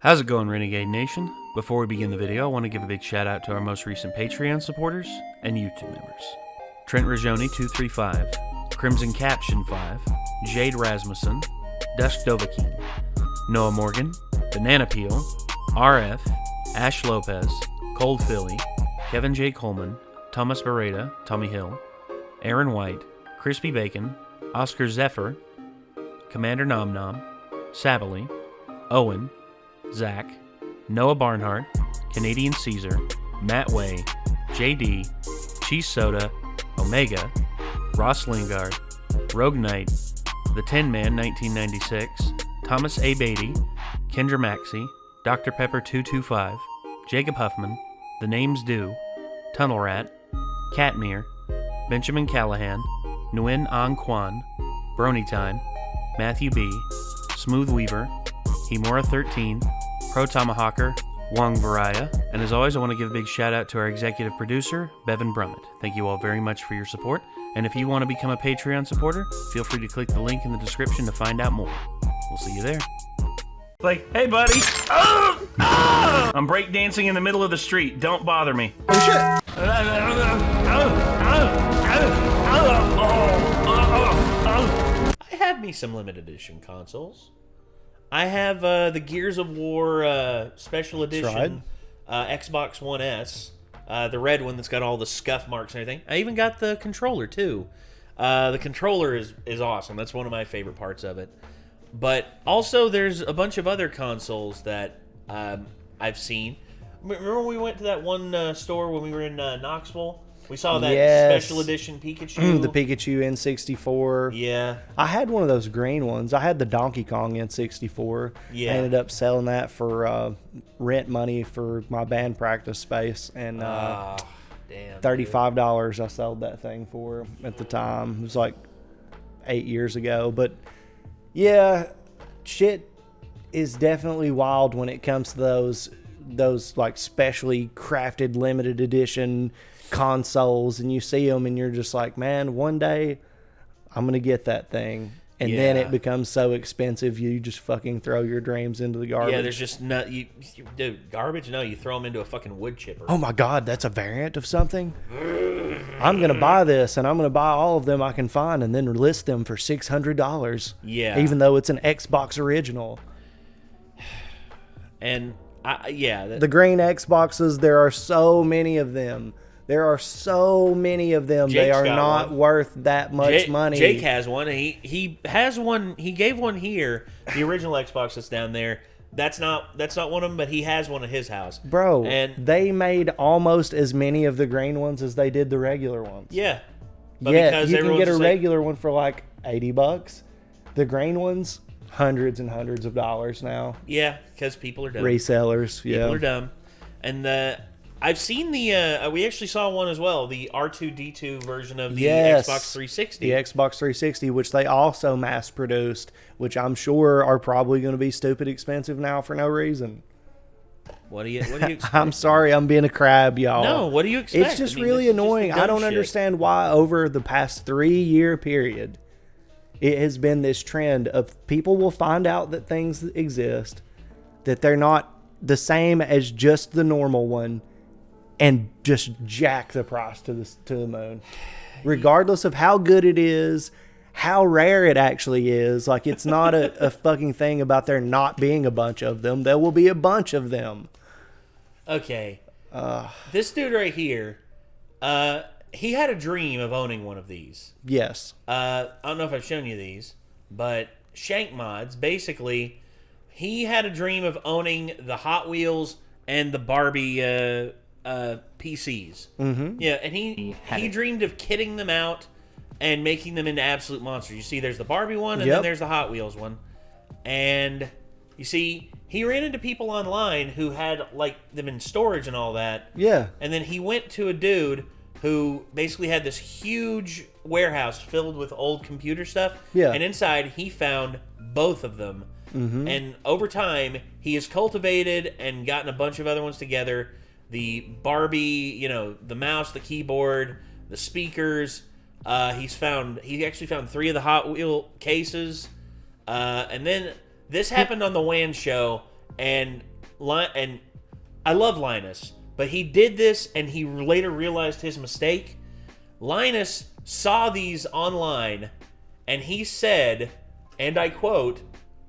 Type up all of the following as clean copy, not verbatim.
How's it going, Renegade Nation? Before we begin the video, I want to give a big shout out to our most recent Patreon supporters and YouTube members. Trent Rajoni 235, Crimson Caption 5, Jade Rasmussen, Dusk Dovahkiin, Noah Morgan, Banana Peel, RF, Ash Lopez, Cold Philly, Kevin J. Coleman, Thomas Beretta, Tommy Hill, Aaron White, Crispy Bacon, Oscar Zephyr, Commander Nom Nom, Sabely, Owen, Zach, Noah Barnhart, Canadian Caesar, Matt Way, JD, Cheese Soda, Omega, Ross Lingard, Rogue Knight, The Tin Man 1996, Thomas A. Beatty, Kendra Maxey, Dr. Pepper 225, Jacob Huffman, The Names Due, Tunnel Rat, Catmere, Benjamin Callahan, Nguyen An Quan, Brony Time, Matthew B., Smooth Weaver, Hemora 13, Pro Tomahawker, Wong Varaya, and as always, I want to give a big shout out to our executive producer, Bevan Brummett. Thank you all very much for your support, and if you want to become a Patreon supporter, feel free to click the link in the description to find out more. We'll see you there. Like, hey buddy, I'm breakdancing in the middle of the street. Don't bother me. Oh shit! I have me some limited edition consoles. I have the Gears of War special edition Xbox One S, the red one that's got all the scuff marks and everything. I even got the controller too. The controller is awesome. That's one of my favorite parts of it. But also there's a bunch of other consoles that I've seen. Remember when we went to that one store when we were in Knoxville? We saw that special edition Pikachu. The Pikachu N64. Yeah. I had one of those green ones. I had the Donkey Kong N64. Yeah. I ended up selling that for rent money for my band practice space. And damn, $35 I sold that thing for at the time. It was like 8 years ago. But yeah, shit is definitely wild when it comes to those like specially crafted limited edition consoles, and you see them and you're just like, man, one day I'm gonna get that thing, and then it becomes so expensive you just fucking throw your dreams into the garbage. Yeah, there's just not dude, garbage. No, you throw them into a fucking wood chipper. Oh my god, that's a variant of something. I'm gonna buy this, and I'm gonna buy all of them I can find, and then list them for $600. Yeah, even though it's an Xbox original. And the green Xboxes, there are so many of them. There are so many of them. Jake's they are not worth that much money. Jake has one. He has one. He gave one here. The original Xbox that's down there. That's not one of them, but he has one at his house. Bro, and they made almost as many of the green ones as they did the regular ones. Yeah. But because you can get a regular one for like $80. The green ones, hundreds and hundreds of dollars now. Yeah, because people are dumb. Resellers, People are dumb. And I've seen the, we actually saw one as well, the R2-D2 version of the Xbox 360. The Xbox 360, which they also mass-produced, which I'm sure are probably going to be stupid expensive now for no reason. What do you expect? I'm sorry, I'm being a crab, y'all. No, what do you expect? It's just really annoying. I don't understand why over the past 3-year period, it has been this trend of people will find out that things exist, that they're not the same as just the normal one, and just jack the price to the moon, regardless of how good it is, how rare it actually is. Like, it's not a fucking thing about there not being a bunch of them. There will be a bunch of them. Okay. This dude right here, he had a dream of owning one of these. Yes. I don't know if I've shown you these, but Shank Mods, basically, he had a dream of owning the Hot Wheels and the Barbie PCs. Mm-hmm. Yeah, and he dreamed of kitting them out and making them into absolute monsters. You see, there's the Barbie one, and then there's the Hot Wheels one. And you see, he ran into people online who had like them in storage and all that. Yeah. And then he went to a dude who basically had this huge warehouse filled with old computer stuff. Yeah. And inside, he found both of them. Mm-hmm. And over time, he has cultivated and gotten a bunch of other ones together. The Barbie, the mouse, the keyboard, the speakers. He actually found 3 of the Hot Wheel cases. And then this happened on the WAN show, and and I love Linus, but he did this and he later realized his mistake. Linus saw these online and he said, and I quote,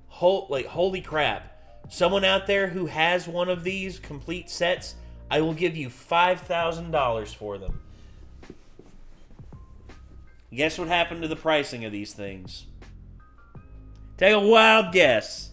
holy crap, someone out there who has one of these complete sets, I will give you $5,000 for them. Guess what happened to the pricing of these things? Take a wild guess.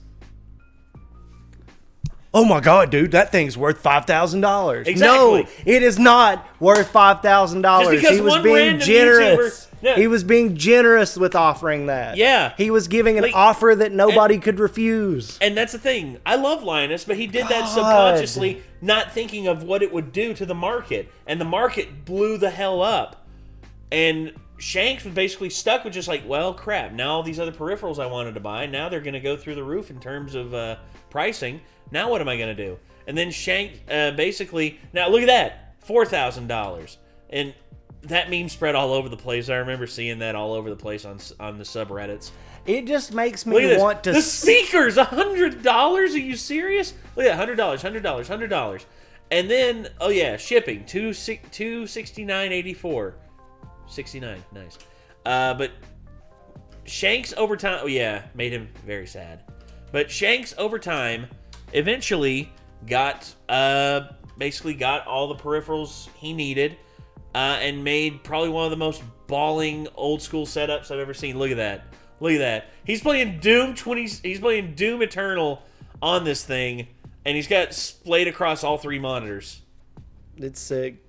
Oh my God, dude, that thing's worth $5,000. Exactly. No, it is not worth $5,000. He was being generous. No. He was being generous with offering that. Yeah. He was giving an offer that nobody could refuse. And that's the thing. I love Linus, but he did that subconsciously, not thinking of what it would do to the market. And the market blew the hell up. And Shanks was basically stuck with just like, well, crap. Now all these other peripherals I wanted to buy, now they're going to go through the roof in terms of pricing. Now what am I going to do? And then Shanks basically, now look at that, $4,000. And that meme spread all over the place. I remember seeing that all over the place on the subreddits. It just makes me want to... The speakers, $100? Are you serious? Look at that, $100. And then, oh yeah, shipping, $269.84. 69, nice. But Shanks over time, oh yeah, made him very sad. But Shanks over time eventually got basically got all the peripherals he needed and made probably one of the most balling old school setups I've ever seen. Look at that. He's playing Doom he's playing Doom Eternal on this thing, and he's got splayed across all 3 monitors. It's sick.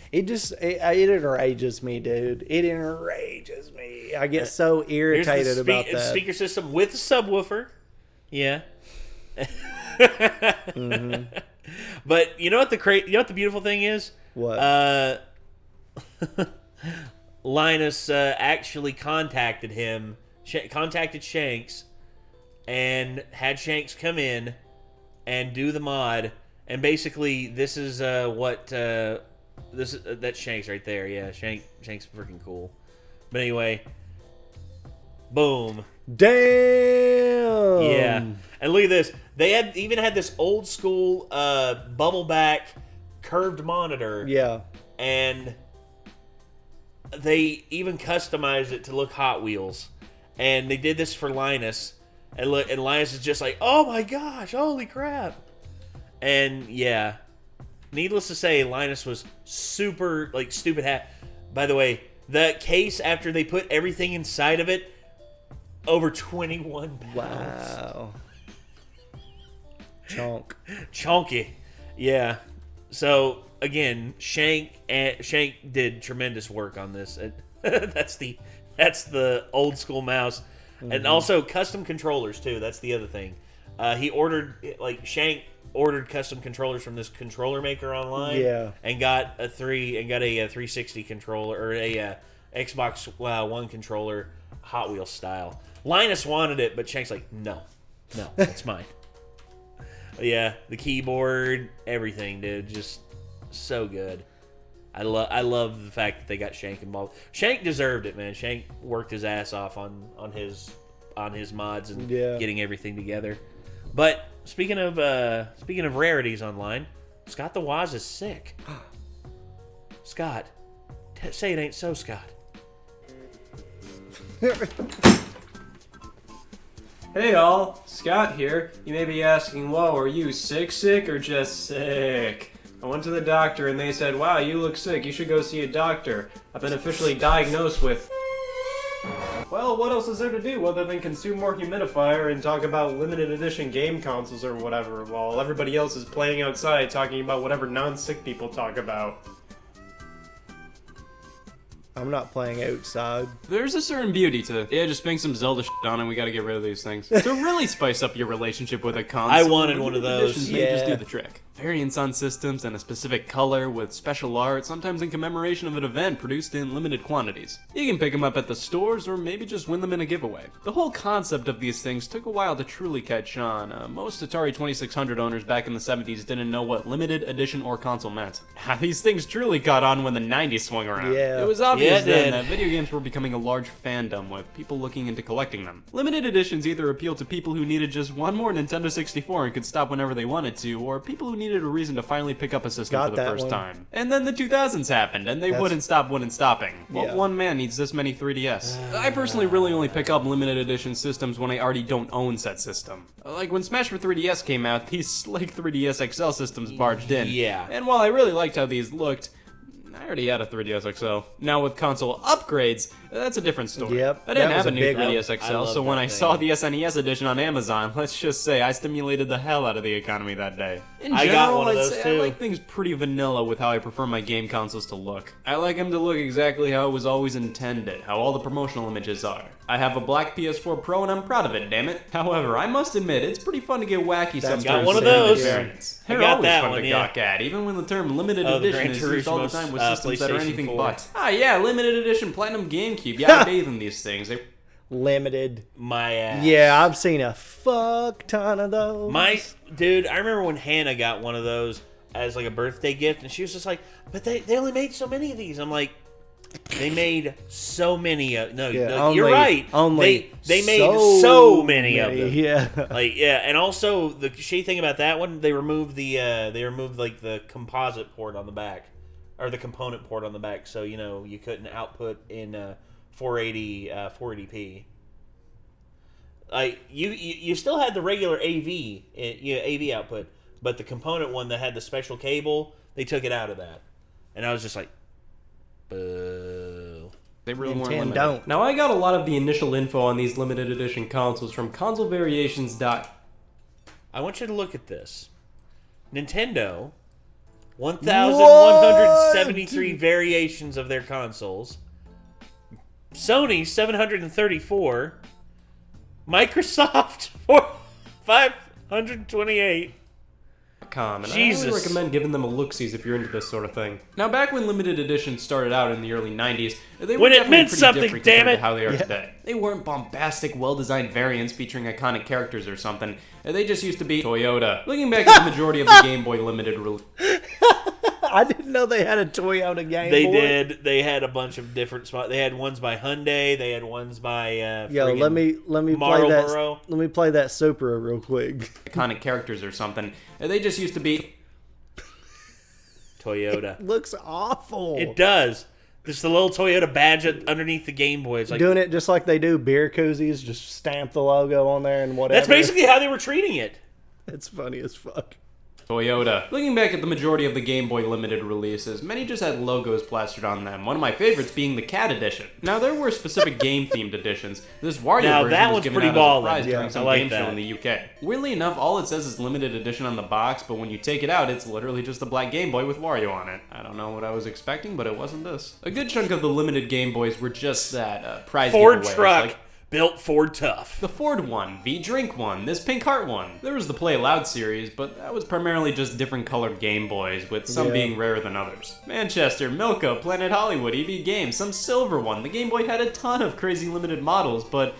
It enrages me, dude. It enrages me. I get so irritated about that. Speaker system with a subwoofer. Yeah. Mm-hmm. But you know what the beautiful thing is? What? Linus actually contacted Shanks, and had Shanks come in and do the mod. And basically, this is that's Shanks right there. Yeah, Shanks freaking cool. But anyway, boom. Damn. Yeah, and look at this. They even had this old school bubble back curved monitor. Yeah, and they even customized it to look Hot Wheels, and they did this for Linus. And Linus is just like, oh my gosh, holy crap! And yeah. Needless to say, Linus was super, stupid hat. By the way, the case, after they put everything inside of it, over 21 pounds. Wow. Chonky. Yeah. So, again, Shank did tremendous work on this. That's the old school mouse. Mm-hmm. And also custom controllers, too. That's the other thing. He ordered, Shank ordered custom controllers from this controller maker online. Yeah. And got a 360 controller, or a Xbox One controller, Hot Wheels style. Linus wanted it, but Shank's like, no, that's mine. Yeah, the keyboard, everything, dude, just so good. I love the fact that they got Shank involved. Shank deserved it, man. Shank worked his ass off on his mods and getting everything together. But speaking of rarities online, Scott the Woz is sick. Scott, say it ain't so, Scott. Hey all, Scott here. You may be asking, whoa, are you sick or just sick? I went to the doctor and they said, wow, you look sick, you should go see a doctor. I've been officially diagnosed with... Well, what else is there to do other than consume more humidifier and talk about limited edition game consoles or whatever, while everybody else is playing outside talking about whatever non-sick people talk about? I'm not playing outside. There's a certain beauty to, just bang some Zelda shit on and we gotta get rid of these things. To really spice up your relationship with a console. I wanted one of those. They just do the trick. variants on systems and a specific color with special art, sometimes in commemoration of an event produced in limited quantities. You can pick them up at the stores or maybe just win them in a giveaway. The whole concept of these things took a while to truly catch on. Most Atari 2600 owners back in the 70s didn't know what limited edition or console meant. These things truly caught on when the 90s swung around. Yeah. It was obvious Yeah, it then did. that video games were becoming a large fandom with people looking into collecting them. Limited editions either appealed to people who needed just one more Nintendo 64 and could stop whenever they wanted to, or people who needed a reason to finally pick up a system Got for the that first one. time. And then the 2000s happened, and they wouldn't stop stopping. Well, Yeah. one man needs this many 3DS. I personally really only pick up limited edition systems when I already don't own said system. Like when Smash for 3DS came out, these slick 3DS XL systems barged in. Yeah. And while I really liked how these looked, I already had a 3DS XL. Now with console upgrades, that's a different story. Yep, I didn't that was have a a new big 3DS one. I XL, love so when that I thing. saw the SNES edition on Amazon, let's just say I stimulated the hell out of the economy that day. In I general, got one of I'd those say too. I like things pretty vanilla with how I prefer my game consoles to look. I like them to look exactly how it was always intended, how all the promotional images are. I have a black PS4 Pro and I'm proud of it, damn it. However, I must admit, it's pretty fun to get wacky sometimes. got one of with limited those. variants. I They're got always that fun one, to yeah. gawk at, even when the term limited Oh, the edition Gran is used all the Turismo's, time with systems that are PlayStation anything 4. but. Yeah, limited edition Platinum GameCube. Yeah, I bathe in these things. They Limited. My ass. Yeah, I've seen a fuck ton of those. Dude, I remember when Hannah got one of those as like a birthday gift, and she was just like, "But they only made so many of these." I'm like, they made so many of no, Yeah, no, you're right. Only they made so many of them. Yeah. Like and also the shitty thing about that one, they removed like the composite port on the back, or the component port on the back, so you couldn't output in 480p. Like you still had the regular AV output, but the component one that had the special cable, they took it out of that, and I was just like, boo. They really weren't Nintendo limited. don't. Now, I got a lot of the initial info on these limited edition consoles from consolevariations.com. I want you to look at this. Nintendo, 1,173 variations of their consoles. Sony, 734. Microsoft, 528. And Jesus. I always recommend giving them a look-sees if you're into this sort of thing. Now, back when limited editions started out in the early 90s, they were When it definitely meant pretty something, different damn compared it. to how they are today. They weren't bombastic, well-designed variants featuring iconic characters or something. They just used to be Toyota. Looking back at the majority of the Game Boy limited release. I didn't know they had a Toyota Game They Boy. did. They had a bunch of different spots. They had ones by Hyundai. They had ones by Yo, let me play Marlboro. that. Let me play that Supra real quick. iconic characters or something. They just used to be Toyota. Looks awful. It does. There's the little Toyota badge underneath the Game Boy. It's like Doing it just like they do beer koozies, just stamp the logo on there and whatever. that's basically how they were treating it. It's funny as fuck. Toyota. Looking back at the majority of the Game Boy limited releases, many just had logos plastered on them, one of my favorites being the Cat Edition. Now, there were specific game-themed editions. This Wario Now, version that was one's given pretty out as a ballin'. prize Yeah, during some I like game show that. in the UK. Weirdly enough, all it says is limited edition on the box, but when you take it out, it's literally just a black Game Boy with Wario on it. I don't know what I was expecting, but it wasn't this. A good chunk of the limited Game Boys were just that, prize Ford giveaways, truck. like Built Ford Tough. the Ford one, V-Drink one, this Pink Heart one. There was the Play Loud series, but that was primarily just different colored Game Boys, with some Yeah. being rarer than others. Manchester, Milka, Planet Hollywood, EV Games, some silver one. The Game Boy had a ton of crazy limited models, but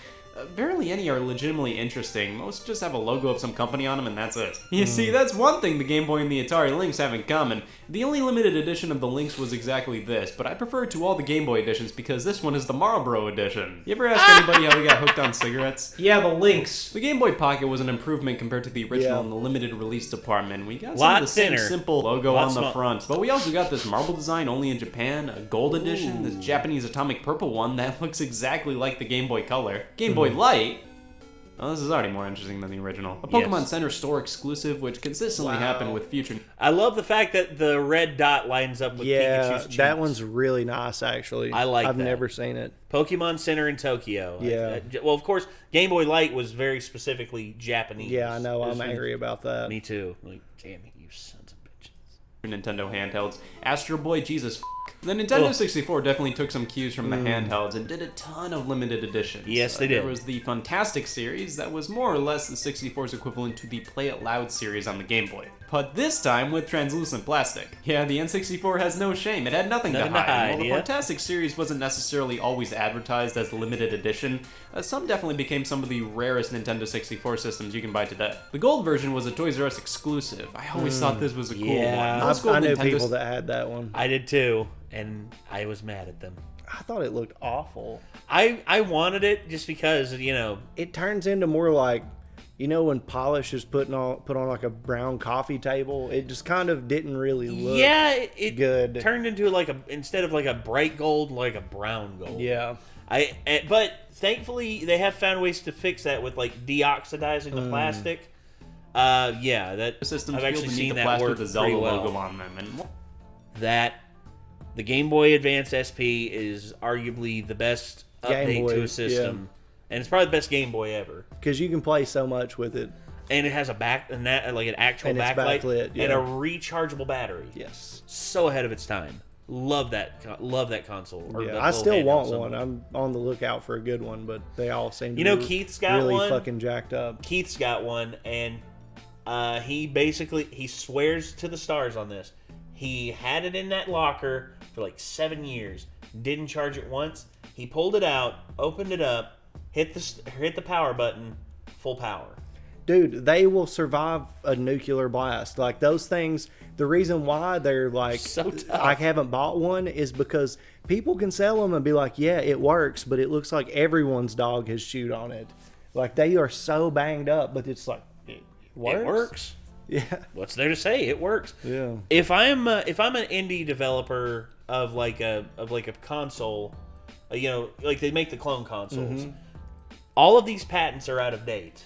barely any are legitimately interesting. Most just have a logo of some company on them and that's it. You see, that's one thing the Game Boy and the Atari Lynx have in common. The only limited edition of the Lynx was exactly this, but I prefer it to all the Game Boy editions because this one is the Marlboro edition. You ever ask anybody how they got hooked on cigarettes? Yeah, the Lynx. The Game Boy Pocket was an improvement compared to the original Yeah. in the limited release department. We got some Lot of the same thinner. simple logo Lot on the small. front, but we also got this marble design only in Japan, a gold edition, this Japanese atomic purple one that looks exactly like the Game Boy Color, Game Boy Light. Oh, this is already more interesting than the original. A Pokemon Yes. Center store exclusive, which consistently happened with future. I love the fact that the red dot lines up with Yeah, Pikachu's cheeks. that one's really nice, actually. I like I've that. never seen it. Pokemon Center in Tokyo. Yeah. Well, of course, Game Boy Light was very specifically Japanese. Yeah, I know. I'm This one- angry about that. Me too. Like, damn it, you sons of bitches. Nintendo handhelds. Astro Boy, Jesus. The Nintendo 64 definitely took some cues from the handhelds and did a ton of limited editions. Yes, they did. There was the Fantastic series that was more or less the 64's equivalent to the Play It Loud series on the Game Boy. But this time with translucent plastic. Yeah, the N64 has no shame. It had nothing to hide. While the Fantastic series wasn't necessarily always advertised as limited edition, some definitely became some of the rarest Nintendo 64 systems you can buy today. The gold version was a Toys R Us exclusive. I always thought this was a cool one. I knew people that had that one. I did too, and I was mad at them. I thought it looked awful. I wanted it just because, you know... It turns into more like, you know, when polish is put on like a brown coffee table. It just kind of didn't really look it good. Turned into like instead of like a bright gold, like a brown gold. Yeah. But thankfully they have found ways to fix that with like deoxidizing the plastic. That systems I've actually seen the that work with the Zelda pretty well. logo on them. And that the Game Boy Advance SP is arguably the best update to a system, and it's probably the best Game Boy ever because you can play so much with it. And it has like an actual and backlight backlit, and a rechargeable battery. Yes, so ahead of its time. Love that console. I still want one. I'm on the lookout for a good one, but they all seem to be Keith's got really one. Fucking jacked up. Keith's got one, and he swears to the stars on this. He had it in that locker for like 7 years. Didn't charge it once. He pulled it out, opened it up, hit the power button, full power. Dude, they will survive a nuclear blast. Like those things, the reason why they're like so tough. I haven't bought one is because people can sell them and be like, yeah, it works, but it looks like everyone's dog has chewed on it. Like they are so banged up, but it's like it works. It works. Yeah. What's there to say? It works. Yeah. If I'm an indie developer of like a console, like they make the clone consoles, all of these patents are out of date.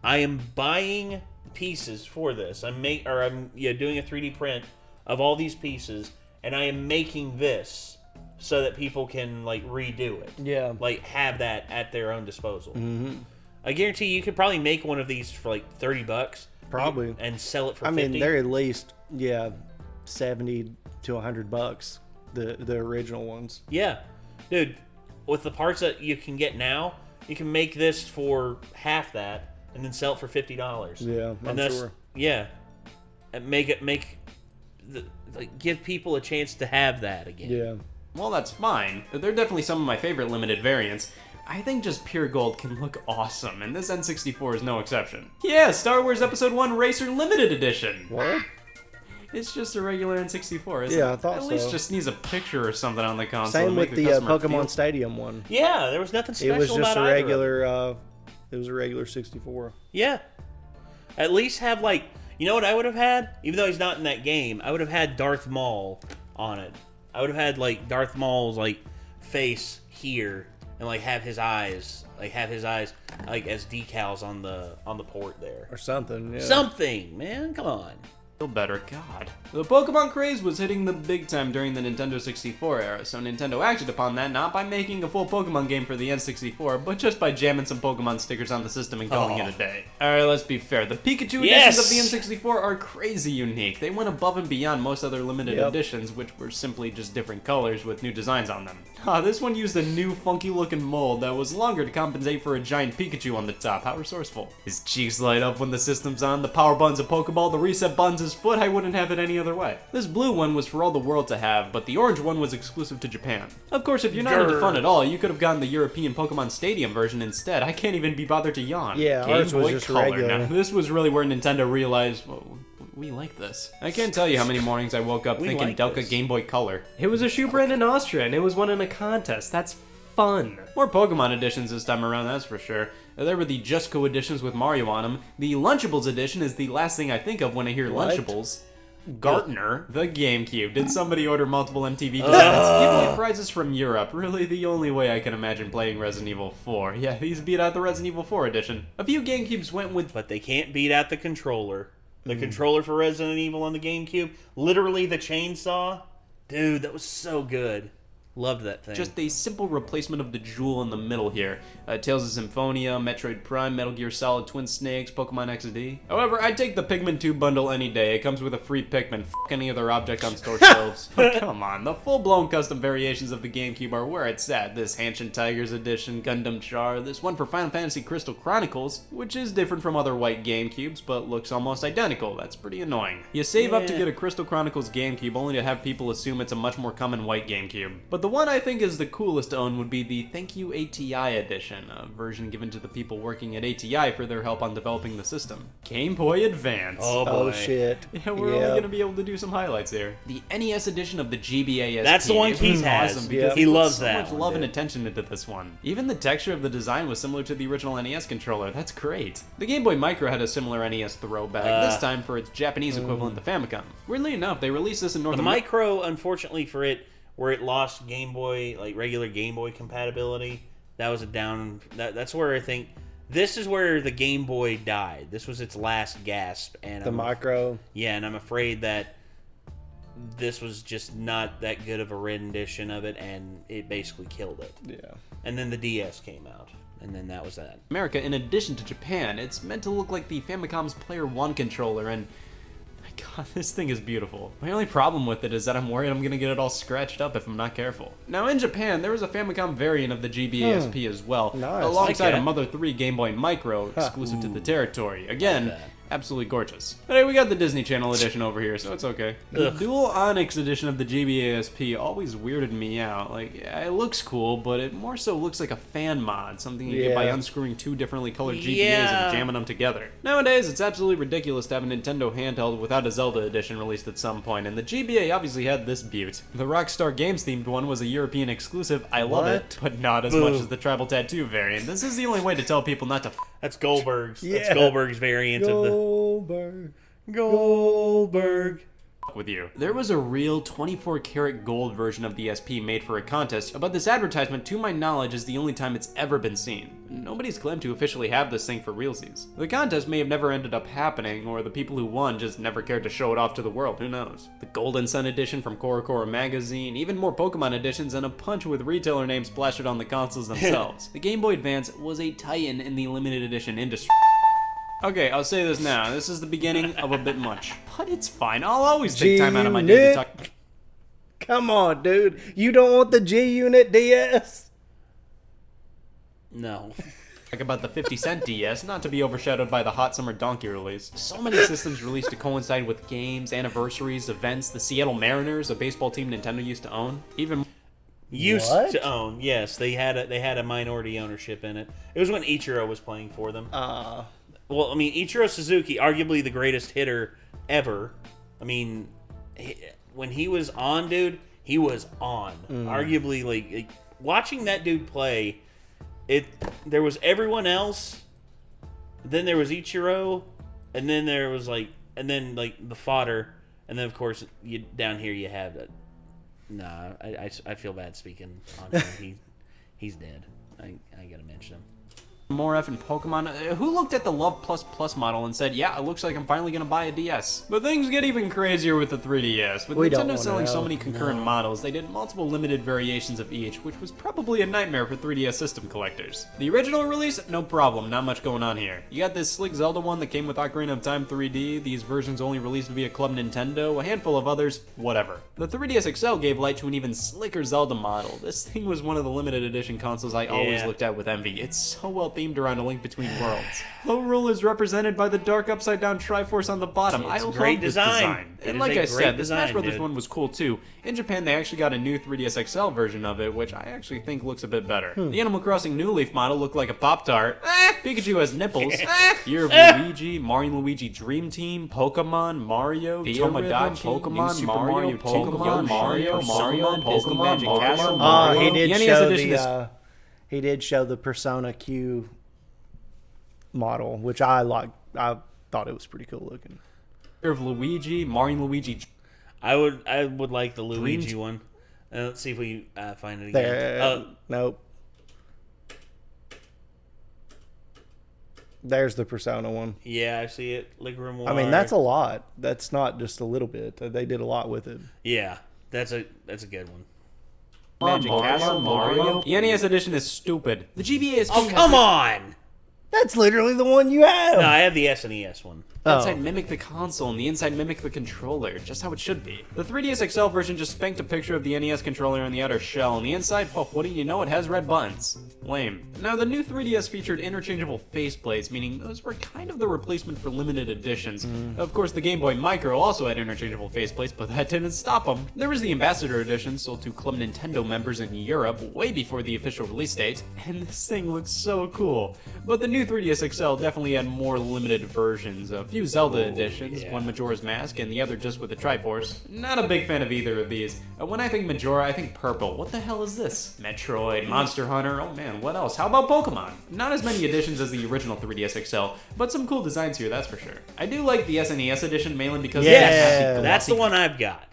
I am buying pieces for this. I'm doing a 3D print of all these pieces, and I am making this so that people can like redo it. Yeah. Like have that at their own disposal. Mm-hmm. I guarantee you could probably make one of these for like $30. Probably. And sell it for $50. I mean, they're at least $70 to $100. The original ones. Yeah, dude. With the parts that you can get now, you can make this for half that, and then sell it for $50. Yeah, I'm sure. Yeah, and give people a chance to have that again. Yeah. well, that's fine. They're definitely some of my favorite limited variants. I think just pure gold can look awesome, and this N64 is no exception. Yeah, Star Wars Episode 1 Racer Limited Edition! What? It's just a regular N64, isn't it? Yeah, I thought so. At least just needs a picture or something on the console. Same with the Pokemon Stadium one. Yeah, there was nothing special about it. It was just about a regular, it was a regular 64. Yeah. At least have, like, you know what I would have had? Even though he's not in that game, I would have had Darth Maul on it. I would have had, like, Darth Maul's, like, face here. And like have his eyes like as decals on the port there Or something, yeah. Something, man, come on. Feel better, God. The Pokemon craze was hitting the big time during the Nintendo 64 era, so Nintendo acted upon that not by making a full Pokemon game for the N64, but just by jamming some Pokemon stickers on the system and calling it a day. Alright, let's be fair. The Pikachu editions of the N64 are crazy unique. They went above and beyond most other limited editions, which were simply just different colors with new designs on them. This one used a new funky looking mold that was longer to compensate for a giant Pikachu on the top. How resourceful. His cheeks light up when the system's on, the power button's a Pokeball, the reset button's his foot. I wouldn't have it any other way. This blue one was for all the world to have, but the orange one was exclusive to Japan. Of course, if you're not into fun at all, you could have gotten the European Pokemon Stadium version instead. I can't even be bothered to yawn. Yeah, Game ours was Boy just Color. regular. Now, this was really where Nintendo realized, well, we like this. I can't tell you how many mornings I woke up thinking like Delca this. Game Boy Color. It was a shoe brand in Austria, and it was won in a contest. That's fun. More Pokemon editions this time around, that's for sure. There were the Just Go editions with Mario on them. The Lunchables edition is the last thing I think of when I hear What? Lunchables. Gartner, the GameCube. Did somebody order multiple MTV cassettes? Giveaway prizes from Europe. Really the only way I can imagine playing Resident Evil 4. Yeah, these beat out the Resident Evil 4 edition. A few GameCubes went with... But they can't beat out the controller. The controller for Resident Evil on the GameCube, literally the chainsaw. Dude, that was so good. Loved that thing. Just a simple replacement of the jewel in the middle here. Tales of Symphonia, Metroid Prime, Metal Gear Solid Twin Snakes, Pokemon XD. However, I'd take the Pikmin 2 bundle any day. It comes with a free Pikmin. F any other object on store shelves. But come on, the full-blown custom variations of the GameCube are where it's at. This Hanshin Tigers edition, Gundam Char, this one for Final Fantasy Crystal Chronicles, which is different from other white GameCubes, but looks almost identical. That's pretty annoying. You save up to get a Crystal Chronicles GameCube only to have people assume it's a much more common white GameCube. But the one I think is the coolest to own would be the Thank You ATI edition, a version given to the people working at ATI for their help on developing the system. Game Boy Advance. Oh boy. Oh shit. Yeah, we're only going to be able to do some highlights here. The NES edition of the GBA SP. That's the one Keith has. Awesome because He loves so that much one, love and dude. attention into this one. Even the texture of the design was similar to the original NES controller. That's great. The Game Boy Micro had a similar NES throwback, this time for its Japanese equivalent, the Famicom. Weirdly enough, they released this in North The America. Micro, unfortunately for it, where it lost Game Boy, like regular Game Boy compatibility, that was a down. That's where I think this is where the Game Boy died. This was its last gasp, and The Micro. Yeah, and I'm afraid that this was just not that good of a rendition of it, and it basically killed it. Yeah. And then the DS came out, and then that was that. America, in addition to Japan, it's meant to look like the Famicom's Player 1 controller, and God, this thing is beautiful. My only problem with it is that I'm worried I'm gonna get it all scratched up if I'm not careful. Now, in Japan, there was a Famicom variant of the GBA-SP as well, Nice. alongside Okay. a Mother 3 Game Boy Micro exclusive to the territory. Again, that. absolutely gorgeous. But hey, we got the Disney Channel edition over here, so it's okay. The Ugh. Dual Onyx edition of the GBA-SP always weirded me out. Like, yeah, it looks cool, but it more so looks like a fan mod, something you get by Yeah. unscrewing two differently colored GBAs Yeah. and jamming them together. Nowadays, it's absolutely ridiculous to have a Nintendo handheld without a Zelda edition released at some point, and the GBA obviously had this beaut. The Rockstar Games themed one was a European exclusive. I love it, What? but not as much as the Tribal Tattoo variant. This is the only way to tell people not to That's Goldberg's. That's Yeah. Goldberg's variant of the Goldberg. with you. There was a real 24 karat gold version of the SP made for a contest, but this advertisement, to my knowledge, is the only time it's ever been seen. Nobody's claimed to officially have this thing for realsies. The contest may have never ended up happening, or the people who won just never cared to show it off to the world, who knows. The Golden Sun edition from Korokoro magazine, even more Pokemon editions, and a bunch with retailer names plastered on the consoles themselves. The Game Boy Advance was a titan in the limited edition industry. Okay, I'll say this now. This is the beginning of a bit much. But it's fine. I'll always take time out of my day to G-Unit. talk. Come on, dude. You don't want the G-Unit DS? No. Talk about the 50-cent DS, not to be overshadowed by the Hot Summer Donkey release. So many systems released to coincide with games, anniversaries, events. The Seattle Mariners, a baseball team Nintendo used to own. Even Used What? to own, yes. They had a minority ownership in it. It was when Ichiro was playing for them. Well, I mean, Ichiro Suzuki, arguably the greatest hitter ever. I mean, when he was on, dude, he was on. Arguably, like watching that dude play, there was everyone else, then there was Ichiro, and then there was the fodder, and then of course down here you have that. Nah, I feel bad speaking on him. He's dead. I gotta mention him. more effing Pokemon. Who looked at the Love Plus Plus model and said, yeah, it looks like I'm finally gonna buy a DS? But things get even crazier with the 3DS. With We don't Nintendo wanna selling so know. many concurrent models, they did multiple limited variations of each, which was probably a nightmare for 3DS system collectors. The original release, no problem, not much going on here. You got this slick Zelda one that came with Ocarina of Time 3D, these versions only released via Club Nintendo, a handful of others, whatever. The 3DS XL gave light to an even slicker Zelda model. This thing was one of the limited edition consoles I always Yeah. looked at with envy. It's so well themed around A Link Between Worlds. Hyrule is represented by the dark upside down Triforce on the bottom. I It's a love great this design. It And is like a I great said, the Smash design, Brothers dude. one was cool too. In Japan, they actually got a new 3DS XL version of it, which I actually think looks a bit better. The Animal Crossing New Leaf model looked like a Pop-Tart. Pikachu has nipples. Year of Luigi, Mario and Luigi Dream Team, Pokemon, Mario, Tomodachi, Pokemon, New Super Mario, Mario, Pokemon, Mario, Disney Pokemon, Magic Mario, Castle, Mario. He did The NES show edition is he did show the Persona Q model, which I like. I thought it was pretty cool looking. Year of Luigi, Mario and Luigi. I would like the Luigi Dream- one. Let's see if we find it again. There, nope. There's the Persona one. Yeah, I see it. Ligrimoire. I mean, that's a lot. That's not just a little bit. They did a lot with it. Yeah, that's a good one. Magic Castle, Mario. The NES edition is stupid. The GBA is. Oh, come on! That's literally the one you have. No, I have the SNES one. The outside mimic the console and the inside mimic the controller, just how it should be. The 3DS XL version just spanked a picture of the NES controller on the outer shell, and the inside, oh, what do you know, it has red buttons. Lame. Now, the new 3DS featured interchangeable faceplates, meaning those were kind of the replacement for limited editions. Of course, the Game Boy Micro also had interchangeable faceplates, but that didn't stop them. There was the Ambassador Edition, sold to Club Nintendo members in Europe, way before the official release date, and this thing looks so cool. But the new 3DS XL definitely had more limited versions, a few Zelda editions, one Majora's Mask and the other just with the Triforce. Not a big fan of either of these. When I think Majora, I think purple. What the hell is this? Metroid, Monster Hunter, oh man, what else? How about Pokemon? Not as many editions as the original 3DS XL, but some cool designs here, that's for sure. I do like the SNES edition mainly because That's the one I've got.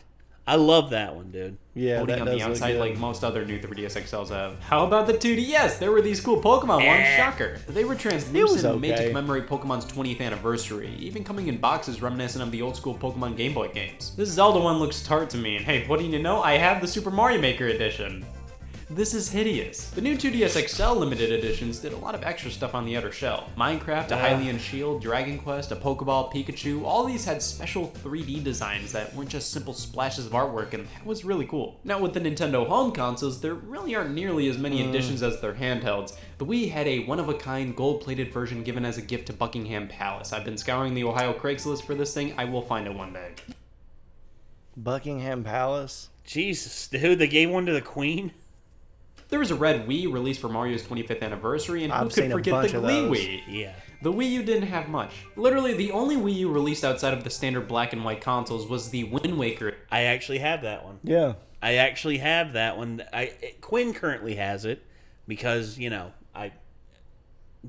I love that one, dude. Yeah, coating that on does the look outside good. like most other new 3DS XLs have. How about the 2DS? There were these cool Pokemon ones. Shocker. They were translucent, made to commemorate Pokemon's 20th anniversary, even coming in boxes reminiscent of the old school Pokemon Game Boy games. This Zelda one looks tart to me, and hey, what do you know? I have the Super Mario Maker edition. This is hideous. The new 2DS XL limited editions did a lot of extra stuff on the outer shell. Minecraft, a Hylian Shield, Dragon Quest, a Pokeball, Pikachu, all these had special 3D designs that weren't just simple splashes of artwork, and that was really cool. Now with the Nintendo home consoles, there really aren't nearly as many editions as their handhelds. The Wii had a one-of-a-kind gold-plated version given as a gift to Buckingham Palace. I've been scouring the Ohio Craigslist for this thing. I will find it one day. Buckingham Palace? Jesus, dude, they gave one to the Queen? There was a red Wii released for Mario's 25th anniversary, and who I've could seen a forget bunch the of Glee those. Wii? Yeah. The Wii U didn't have much. Literally, the only Wii U released outside of the standard black and white consoles was the Wind Waker. I actually have that one. Yeah. I actually have that one. Quinn currently has it because, you know,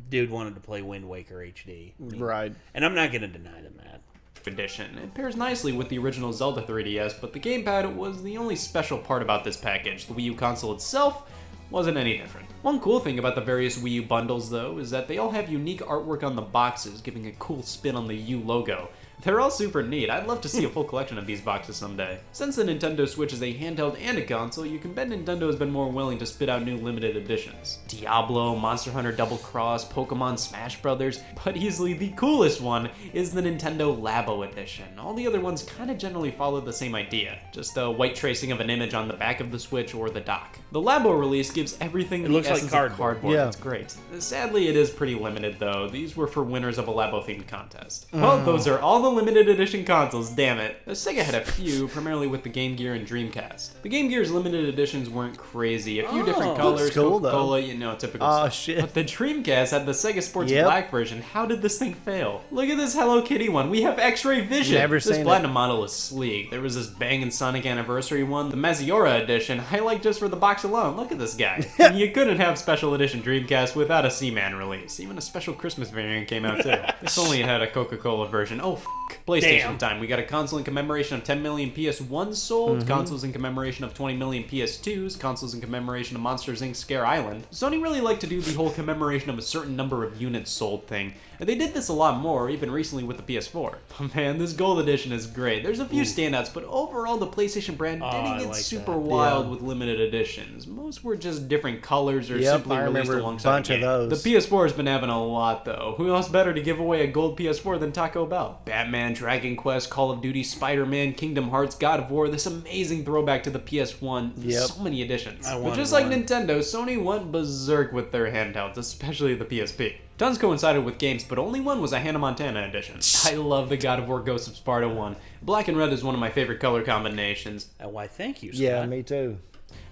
dude wanted to play Wind Waker HD. Right. And I'm not going to deny them that. Edition. It pairs nicely with the original Zelda 3DS, but the gamepad was the only special part about this package. The Wii U console itself wasn't any different. One cool thing about the various Wii U bundles, though, is that they all have unique artwork on the boxes, giving a cool spin on the U logo. They're all super neat. I'd love to see a full collection of these boxes someday. Since the Nintendo Switch is a handheld and a console, you can bet Nintendo has been more willing to spit out new limited editions. Diablo, Monster Hunter Double Cross, Pokemon Smash Brothers, but easily the coolest one is the Nintendo Labo Edition. All the other ones kinda generally follow the same idea, just a white tracing of an image on the back of the Switch or the dock. The Labo release gives everything the looks like essence of cardboard. Yeah. It's great. Sadly, it is pretty limited though. These were for winners of a Labo-themed contest. Well, those are all the limited edition consoles, damn it. Sega had a few, primarily with the Game Gear and Dreamcast. The Game Gear's limited editions weren't crazy. A few different colors, looks cool, Coca-Cola, you know, typical Oh, stuff. shit. But the Dreamcast had the Sega Sports Yep. Black version. How did this thing fail? Look at this Hello Kitty one. We have X-ray vision. Never this seen it. Platinum model is sleek. There was this Bang & Sonic Anniversary one. The Maziora edition, I like just for the box alone. Look at this guy. And you couldn't have special edition Dreamcast without a Seaman release. Even a special Christmas variant came out too. This only had a Coca-Cola version. Oh, PlayStation time. We got a console in commemoration of 10 million PS1s sold, consoles in commemoration of 20 million PS2s, consoles in commemoration of Monsters Inc. Scare Island. Sony really liked to do the whole commemoration of a certain number of units sold thing, and they did this a lot more, even recently with the PS4. But man, this gold edition is great. There's a few standouts, but overall the PlayStation brand didn't get like super that. wild with limited editions. Most were just different colors or Yep, simply I released remember a alongside bunch the of game. those. The PS4 has been having a lot though. Who else better to give away a gold PS4 than Taco Bell? Batman, Dragon Quest, Call of Duty, Spider-Man, Kingdom Hearts, God of War, this amazing throwback to the PS1. Yep. So many editions. I But wanted just like one. Nintendo, Sony went berserk with their handhelds, especially the PSP. Tons coincided with games, but only one was a Hannah Montana edition. I love the God of War Ghosts of Sparta one. Black and red is one of my favorite color combinations. Why, thank you, Scott. Yeah, me too.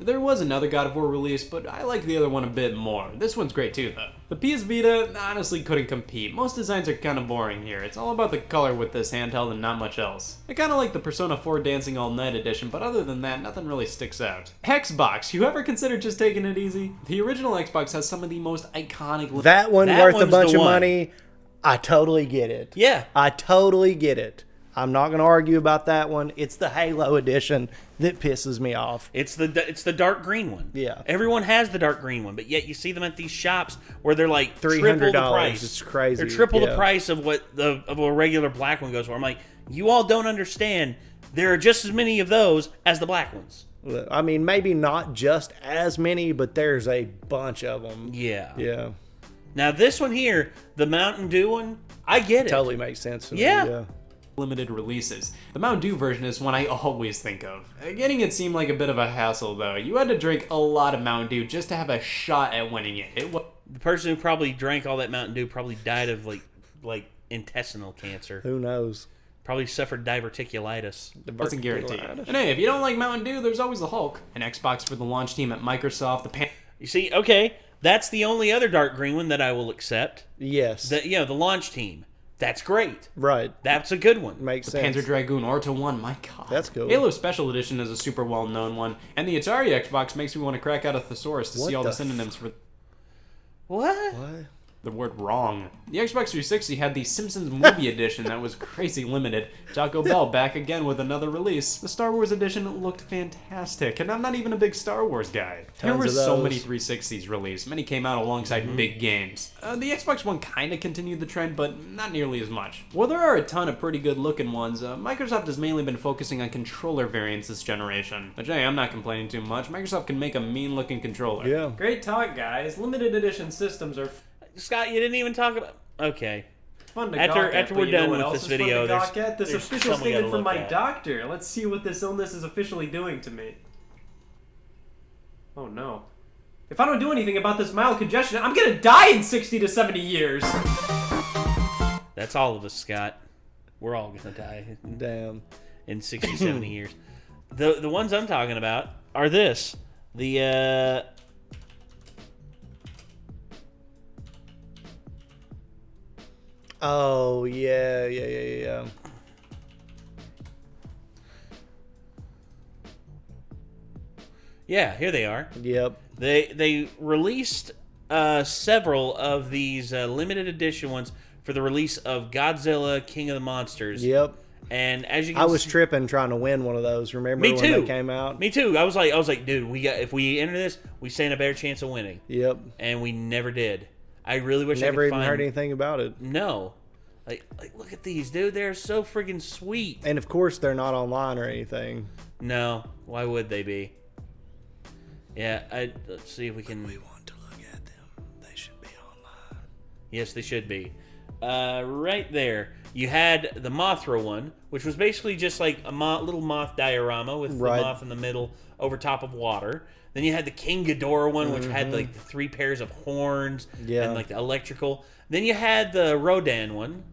There was another God of War release, but I like the other one a bit more. This one's great too, though. The PS Vita honestly couldn't compete. Most designs are kind of boring here. It's all about the color with this handheld and not much else. I kind of like the Persona 4 Dancing All Night edition, but other than that, nothing really sticks out. Xbox, you ever considered just taking it easy? The original Xbox has some of the most iconic... That one That worth a one's bunch the of one. money. I totally get it. Yeah. I totally get it. I'm not going to argue about that one. It's the Halo edition that pisses me off. It's the dark green one. Yeah. Everyone has the dark green one, but yet you see them at these shops where they're like triple the $300. price. It's crazy. They're triple the Yeah. price of what of a regular black one goes for. I'm like, you all don't understand. There are just as many of those as the black ones. I mean, maybe not just as many, but there's a bunch of them. Yeah. Yeah. Now this one here, the Mountain Dew one, I get it. Totally makes sense to me. Yeah. Limited releases. The Mountain Dew version is one I always think of. Getting it seemed like a bit of a hassle though. You had to drink a lot of Mountain Dew just to have a shot at winning it. The person who probably drank all that Mountain Dew probably died of like intestinal cancer. Who knows? Probably suffered diverticulitis. Wasn't guaranteed. And hey, if you don't like Mountain Dew, there's always the Hulk. An Xbox for the launch team at Microsoft. You see, okay, that's the only other dark green one that I will accept. Yes. The launch team. That's great. Right. That's a good one. Makes The sense. Panzer Dragoon Orta 1, my god. That's cool. Halo Special Edition is a super well-known one, and the Atari Xbox makes me want to crack out a thesaurus to see all the synonyms for What? the word wrong. The Xbox 360 had the Simpsons Movie Edition that was crazy limited. Taco Bell back again with another release. The Star Wars Edition looked fantastic, and I'm not even a big Star Wars guy. There were of so those. many 360s released. Many came out alongside big games. The Xbox One kind of continued the trend, but not nearly as much. While there are a ton of pretty good looking ones, Microsoft has mainly been focusing on controller variants this generation. But hey, I'm not complaining too much. Microsoft can make a mean looking controller. Yeah. Great talk, guys. Limited edition systems are Scott, you didn't even talk about... Okay. fun to After- gawk at, after but we're you know done what with else this is fun video, to gawk there's- at? This there's official something we gotta statement from look my at. doctor. Let's see what this illness is officially doing to me. Oh no. If I don't do anything about this mild congestion, I'm gonna die in 60 to 70 years. That's all of us, Scott. We're all going to die Damn. in 60, 70 years. The ones I'm talking about are this. The, Oh, yeah. Yeah, here they are. Yep. They released several of these limited edition ones for the release of Godzilla King of the Monsters. Yep. And as you can I was see, tripping trying to win one of those. Remember Me when too. they came out? Me too. I was like, dude, if we enter this, we stand a better chance of winning. Yep. And we never did. I really wish I Never could even find... heard anything about it. No. Like, look at these, dude. They're so friggin' sweet. And of course, they're not online or anything. No. Why would they be? Yeah, let's see if we can... We want to look at them. They should be online. Yes, they should be. Right there. You had the Mothra one, which was basically just like a little moth diorama with the moth in the middle over top of water. Then you had the King Ghidorah one, which had like the 3 pairs of horns and like the electrical. Then you had the Rodan one.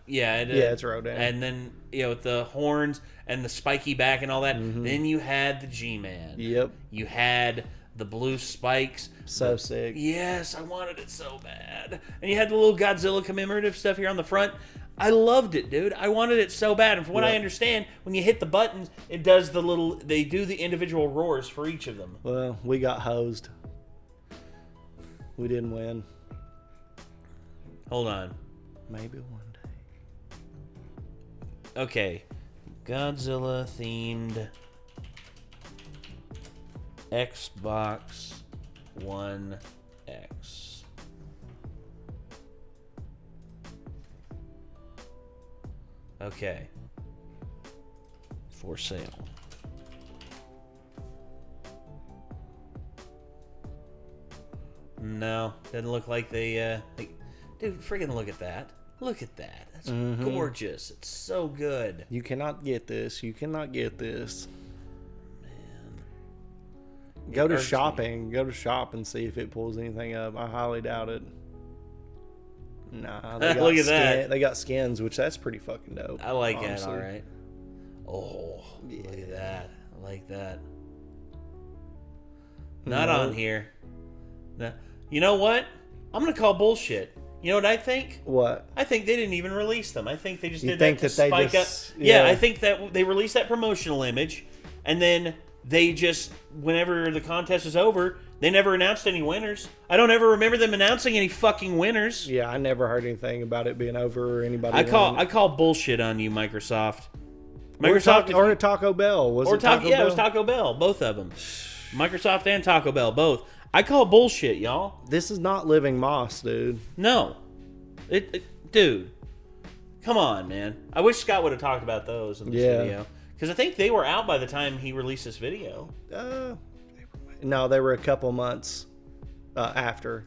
It's Rodan. And then, with the horns and the spiky back and all that. Then you had the G-Man. Yep. You had the blue spikes. So sick. Yes, I wanted it so bad. And you had the little Godzilla commemorative stuff here on the front. I loved it, dude. I wanted it so bad. And from what I understand, when you hit the buttons, it does they do the individual roars for each of them. Well, we got hosed. We didn't win. Hold on. Maybe one day. Okay. Godzilla themed Xbox One X. Okay. For sale. No, doesn't look like they, dude, friggin' look at that. Look at that. That's gorgeous. It's so good. You cannot get this. You cannot get this. Man. Go to irks me. shopping. Go to shop and see if it pulls anything up. I highly doubt it. Nah, they got Look at that. They got skins, which that's pretty fucking dope. I like that, honestly. alright. Oh, look at that. I like that. Not on here. No. You know what? I'm going to call bullshit. You know what I think? What? I think they didn't even release them. I think they just You did think that to that they spike just- up. Yeah, yeah. I think that they released that promotional image, and then they just, whenever the contest is over, they never announced any winners. I don't ever remember them announcing any fucking winners. Yeah, I never heard anything about it being over or anybody. I winning. call bullshit on you, Microsoft. Or Taco Bell. Was it Taco Bell? It was Taco Bell. Both of them. Microsoft and Taco Bell, both. I call bullshit, y'all. This is not living moss, dude. No. Dude. Come on, man. I wish Scott would have talked about those in this video. Because I think they were out by the time he released this video. No, they were a couple months after.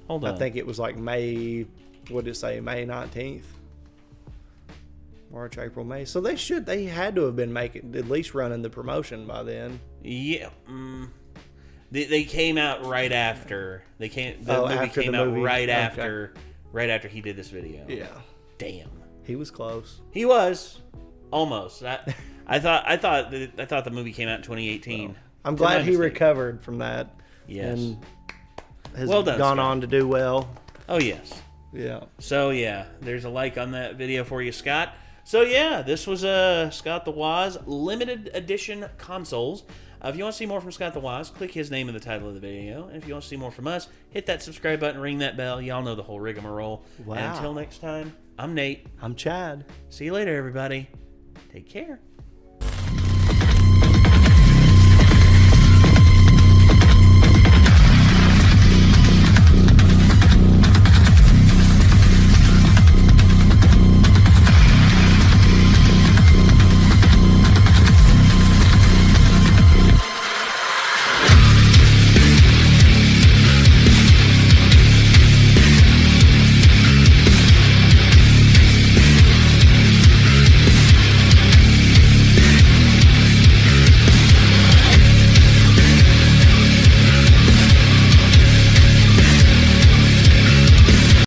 Hold on. I think it was like May. What did it say? May 19th. March, April, May. So they had to have been making, at least running the promotion by then. Yeah. They came out right after. The movie came out right after. Right after he did this video. Yeah. Damn. He was close. He was almost. I thought the movie came out in 2018. Well, I'm glad he recovered from that. Yes. And has Well done, gone Scott. on to do well. Oh yes. Yeah. So yeah, there's a like on that video for you, Scott. So yeah, this was Scott the Woz limited edition consoles. If you want to see more from Scott the Woz, click his name in the title of the video. And if you want to see more from us, hit that subscribe button, ring that bell. Y'all know the whole rigmarole. Wow. And until next time, I'm Nate. I'm Chad. See you later, everybody. Take care.